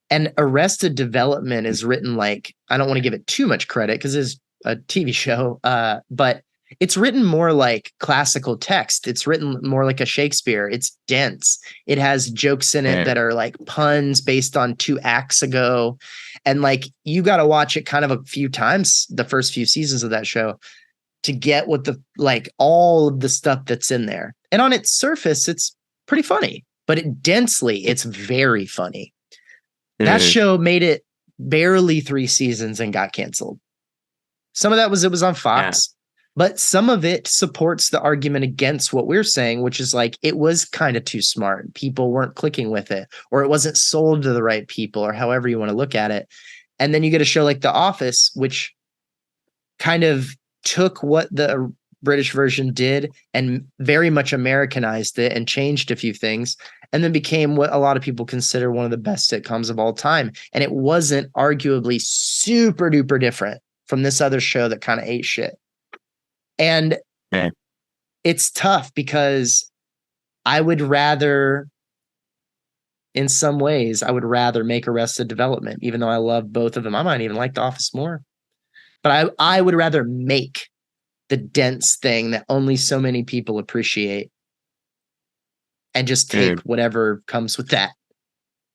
And Arrested Development is written like, I don't want to give it too much credit because it's a TV show, but it's written more like classical text. It's written more like a Shakespeare. It's dense. It has jokes in it Right. that are like puns based on 2 acts ago. And like, you got to watch it kind of a few times, the first few seasons of that show, to get what like all of the stuff that's in there. And on its surface, it's pretty funny, but densely, it's very funny. That show made it barely 3 seasons and got canceled. Some of that was, it was on Yeah. Fox, but some of it supports the argument against what we're saying, which is like, it was kind of too smart. People weren't clicking with it, or it wasn't sold to the right people, or however you want to look at it. And then you get a show like The Office, which kind of took what the British version did and very much Americanized it and changed a few things, and then became what a lot of people consider one of the best sitcoms of all time. And it wasn't arguably super duper different from this other show that kind of ate shit. And Yeah. it's tough because I would rather, in some ways, I would rather make Arrested Development, even though I love both of them. I might even like The Office more, but I would rather make the dense thing that only so many people appreciate and just take whatever comes with that.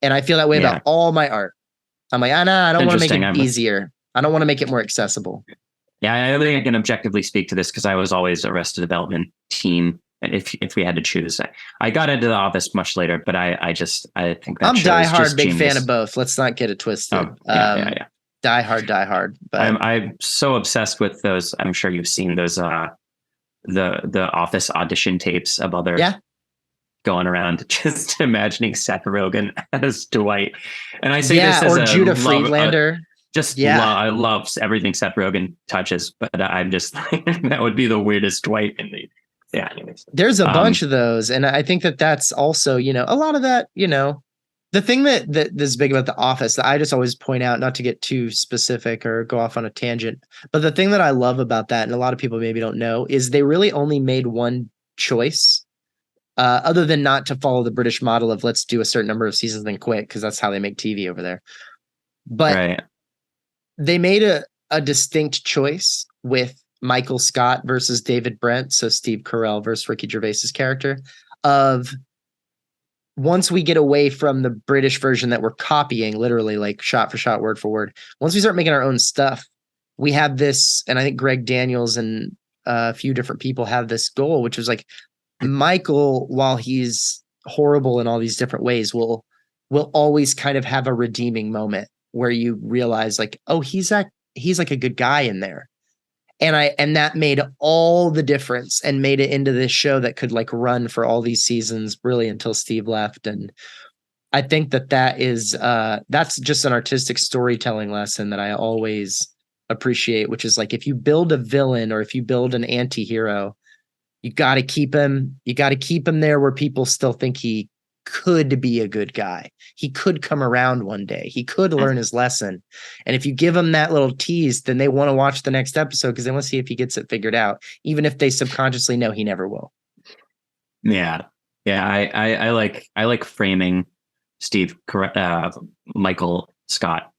And I feel that way about all my art. I'm like, nah, I don't want to make it easier. I don't want to make it more accessible. Yeah, I think I can objectively speak to this because I was always Arrested Development team. If we had to choose, I got into The Office much later, but I think that I'm diehard big genius. fan of both. Let's not get it twisted. Oh, yeah. Die hard. But I'm so obsessed with those. I'm sure you've seen those the Office audition tapes of other going around, just imagining Seth Rogen as Dwight. And I say this as or Judah Friedlander. I love everything Seth Rogen touches, but I'm just that would be the weirdest Dwight in the. Yeah, anyways. There's a bunch of those, and I think that's also, a lot of that, the thing that is big about The Office that I just always point out, not to get too specific or go off on a tangent, but the thing that I love about that, and a lot of people maybe don't know, is they really only made one choice, other than not to follow the British model of let's do a certain number of seasons then quit, because that's how they make TV over there. But they made a distinct choice with Michael Scott versus David Brent, so Steve Carell versus Ricky Gervais's character, of once we get away from the British version that we're copying, literally like shot for shot, word for word, once we start making our own stuff, we have this, and I think Greg Daniels and a few different people have this goal, which was like, Michael, while he's horrible in all these different ways, will always kind of have a redeeming moment where you realize like, oh, he's like a good guy in there. And that made all the difference and made it into this show that could like run for all these seasons, really, until Steve left. And I think that is that's just an artistic storytelling lesson that I always appreciate, which is like, if you build a villain or if you build an anti-hero, you got to keep him there where people still think he could be a good guy. He could come around one day. He could learn his lesson. And if you give him that little tease, then they want to watch the next episode because they want to see if he gets it figured out, even if they subconsciously know he never will. Yeah. I like framing Michael Scott.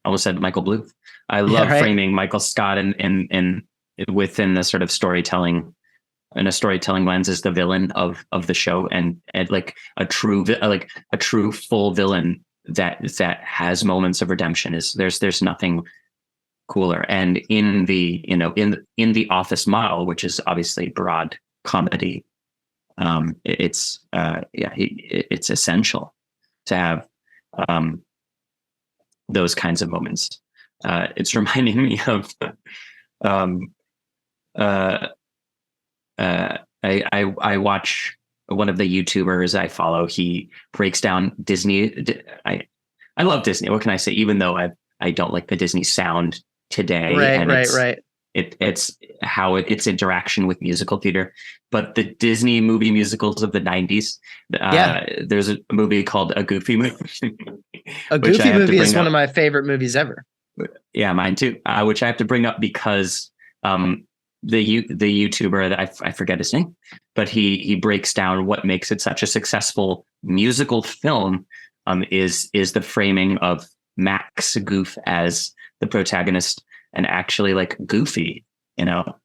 I almost said Michael Bluth. I love framing Michael Scott and within the sort of storytelling, in a storytelling lens, is the villain of the show, and like a true full villain that has moments of redemption. There's nothing cooler. And in the in the Office model, which is obviously broad comedy, it's essential to have those kinds of moments. It's reminding me of I watch one of the YouTubers I follow. He breaks down Disney. I love Disney. What can I say? Even though I don't like the Disney sound today. Right. It's how its interaction with musical theater. But the Disney movie musicals of the 90s, there's a movie called A Goofy Movie. A Goofy Movie is one of my favorite movies ever. Yeah, mine too. Which I have to bring up because the YouTuber that I forget his name, but he breaks down what makes it such a successful musical film is the framing of Max Goof as the protagonist, and actually like Goofy, the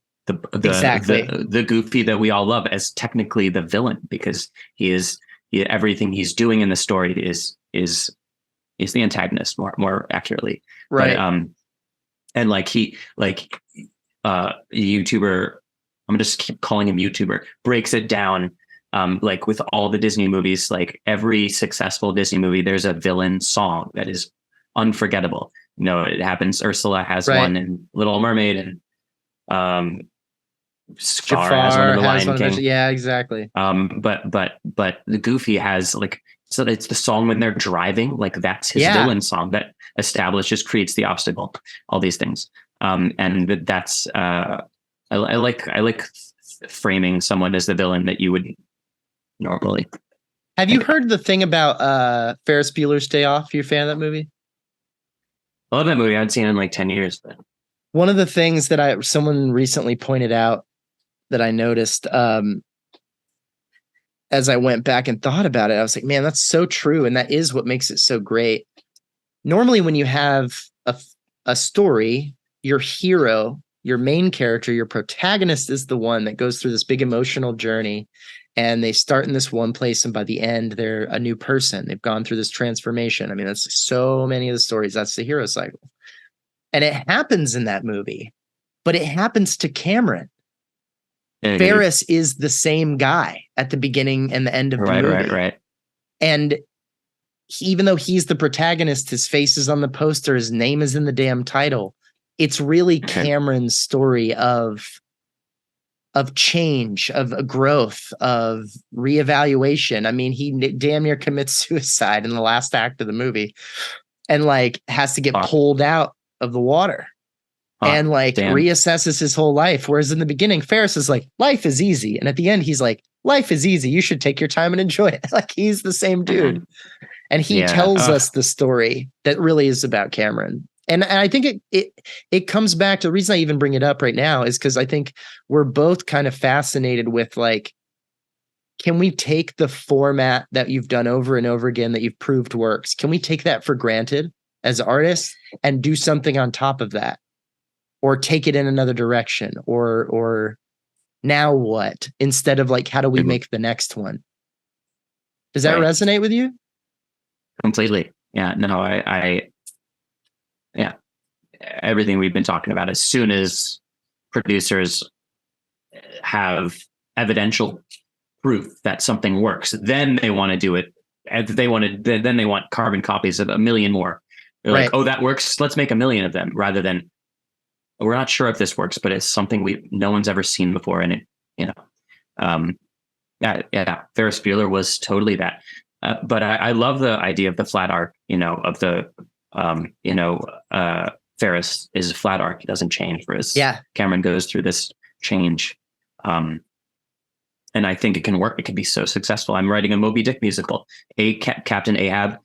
Goofy that we all love as technically the villain, because everything he's doing in the story is the antagonist more accurately. Right. But, and YouTuber, I'm gonna just keep calling him YouTuber, breaks it down like with all the Disney movies. Like every successful Disney movie, there's a villain song that is unforgettable. It happens. Ursula has one, and Little Mermaid, and Scar has one of the Lion King. Yeah, exactly. But the Goofy has so it's the song when they're driving, like that's his villain song that creates the obstacle, all these things. And that's I like framing someone as the villain that you would normally. Have you heard the thing about Ferris Bueller's Day Off? You a fan of that movie? I love that movie. I haven't seen it in like 10 years. But one of the things that someone recently pointed out that I noticed as I went back and thought about it, I was like, man, that's so true. And that is what makes it so great. Normally when you have a story, your hero, your main character, your protagonist, is the one that goes through this big emotional journey, and they start in this one place, and by the end, they're a new person. They've gone through this transformation. I mean, that's so many of the stories. That's the hero cycle. And it happens in that movie, but it happens to Cameron. Ferris is the same guy at the beginning and the end of the movie. Right. And even though he's the protagonist, his face is on the poster, his name is in the damn title. It's really Cameron's story of change, of growth, of reevaluation. I mean, he damn near commits suicide in the last act of the movie, and like has to get pulled out of the water and like reassesses his whole life. Whereas in the beginning, Ferris is like, life is easy. And at the end, he's like, life is easy. You should take your time and enjoy it. Like, he's the same dude. And he tells us the story that really is about Cameron. And I think it comes back to the reason I even bring it up right now is because I think we're both kind of fascinated with, like, can we take the format that you've done over and over again that you've proved works? Can we take that for granted as artists and do something on top of that, or take it in another direction, or now what, instead of like, how do we make the next one? Does that resonate with you? Completely. Yeah, no, yeah, everything we've been talking about, as soon as producers have evidential proof that something works, then they want to do it. And then they want carbon copies of a million more. They're like, oh, that works, let's make a million of them, rather than, we're not sure if this works, but it's something no one's ever seen before. And it, Ferris Bueller was totally that. But I love the idea of the flat arc, of the, Ferris is a flat arc. He doesn't change, whereas Cameron goes through this change. And I think it can work. It can be so successful. I'm writing a Moby Dick musical. Captain Ahab,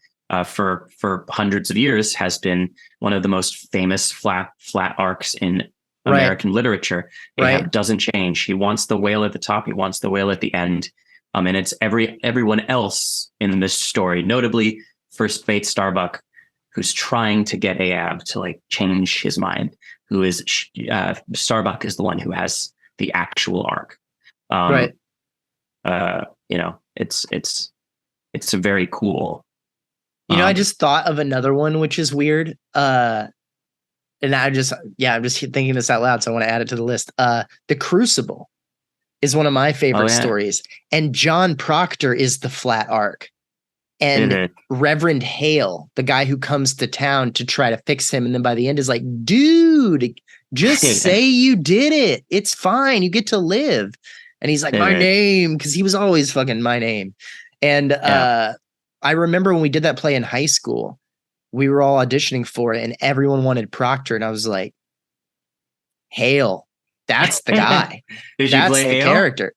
for hundreds of years, has been one of the most famous flat arcs in American literature. Ahab doesn't change. He wants the whale at the top. He wants the whale at the end. And it's everyone else in this story, notably First Mate Starbuck, who's trying to get Ahab to like change his mind. Starbuck is the one who has the actual arc. It's a very cool. I just thought of another one, which is weird. And I'm just thinking this out loud, so I want to add it to the list. The Crucible is one of my favorite stories, and John Proctor is the flat arc, and Reverend Hale, the guy who comes to town to try to fix him, and then by the end is like, dude, just say you did it. It's fine. You get to live. And he's like, my name, because he was always fucking my name. And I remember when we did that play in high school, we were all auditioning for it, and everyone wanted Proctor, and I was like, Hale. That's the guy. That's you play the Hale? Character.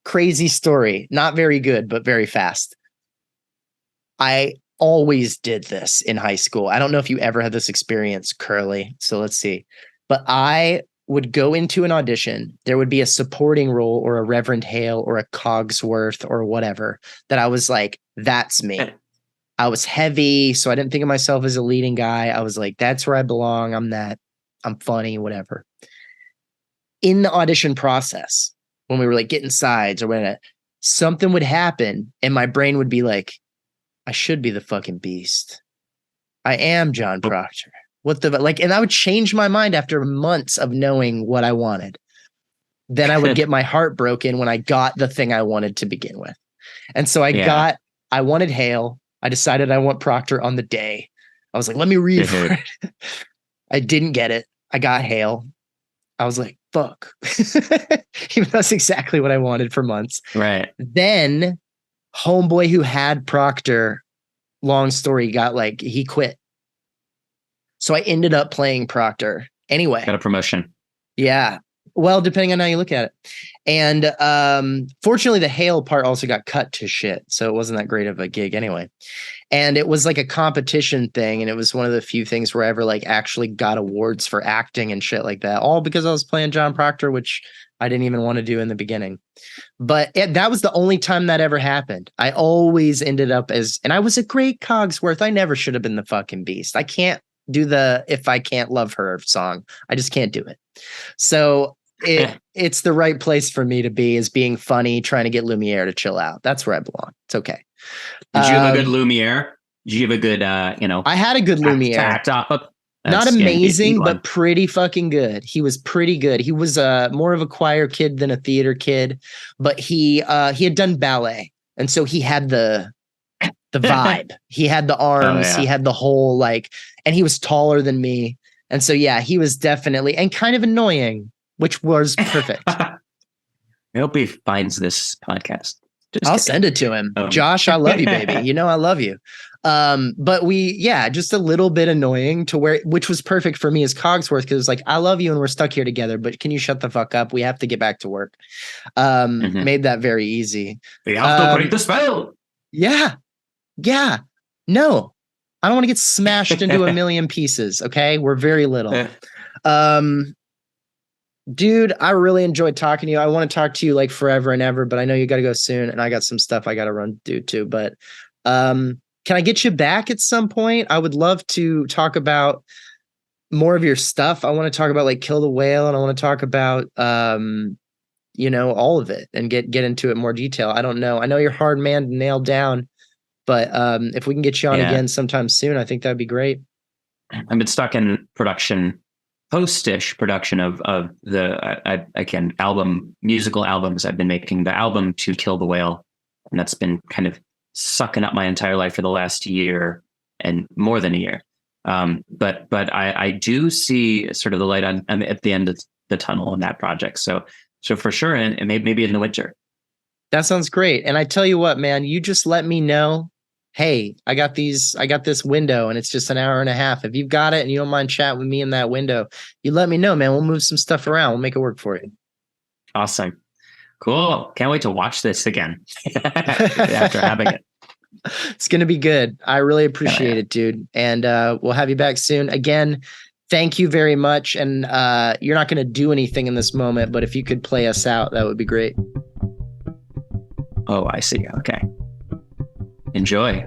Crazy story. Not very good, but very fast. I always did this in high school. I don't know if you ever had this experience, Curly. So let's see. But I would go into an audition. There would be a supporting role or a Reverend Hale or a Cogsworth or whatever that I was like, that's me. I was heavy, so I didn't think of myself as a leading guy. I was like, that's where I belong. I'm that. I'm funny, whatever. In the audition process, when we were like getting sides or whatever, something would happen and my brain would be like, I should be the fucking Beast. I am John Proctor. What the, like, and I would change my mind after months of knowing what I wanted. Then I would get my heart broken when I got the thing I wanted to begin with. And so I wanted Hale. I decided I want Proctor on the day. I was like, let me read for it. I didn't get it. I got Hale. I was like, fuck. Even that's exactly what I wanted for months. Right. Then homeboy who had Proctor, long story, he quit. So I ended up playing Proctor anyway. Got a promotion. Yeah. Well, depending on how you look at it. And fortunately, the Hale part also got cut to shit. So it wasn't that great of a gig anyway. And it was like a competition thing. And it was one of the few things where I ever like actually got awards for acting and shit like that. All because I was playing John Proctor, which I didn't even want to do in the beginning. But that was the only time that ever happened. I always ended up and I was a great Cogsworth. I never should have been the fucking Beast. I can't do the If I Can't Love Her song. I just can't do it. So it's the right place for me to be, is being funny, trying to get Lumiere to chill out. That's where I belong. It's okay. Did you have a good Lumiere? Did you have a good, I had a good Lumiere. Tact off of? Not amazing, but pretty fucking good. He was pretty good. He was more of a choir kid than a theater kid, but he had done ballet. And so he had the vibe. He had the arms, he had the whole like, and he was taller than me. And so, yeah, he was definitely, and kind of annoying, which was perfect. I hope he finds this podcast. I'll send it to him. Josh, I love you, baby. You know, I love you. But just a little bit annoying which was perfect for me as Cogsworth, because it's like, I love you and we're stuck here together, but can you shut the fuck up? We have to get back to work. Made that very easy. We have to break the spell. Yeah. Yeah. No, I don't want to get smashed into a million pieces. Okay. We're very little. Dude, I really enjoyed talking to you. I want to talk to you like forever and ever, but I know you got to go soon and I got some stuff I got to run do too. But can I get you back at some point? I would love to talk about more of your stuff. I want to talk about like Kill the Whale, and I want to talk about all of it and get into it in more detail. I don't know. I know you're hard man to nail down, but if we can get you on again sometime soon, I think that'd be great. I've been stuck in post-ish production of the musical albums. I've been making the album to Kill the Whale, and that's been kind of sucking up my entire life for the last year and more than a year. But I do see sort of the light at the end of the tunnel in that project. So for sure, and maybe in the winter. That sounds great. And I tell you what, man, you just let me know. Hey, I got this window and it's just an hour and a half. If you've got it and you don't mind chatting with me in that window, you let me know, man. We'll move some stuff around. We'll make it work for you. Awesome. Cool. Can't wait to watch this again after having it. It's going to be good. I really appreciate it, dude. And we'll have you back soon. Again, thank you very much. And you're not going to do anything in this moment, but if you could play us out, that would be great. Oh, I see. Okay. Enjoy.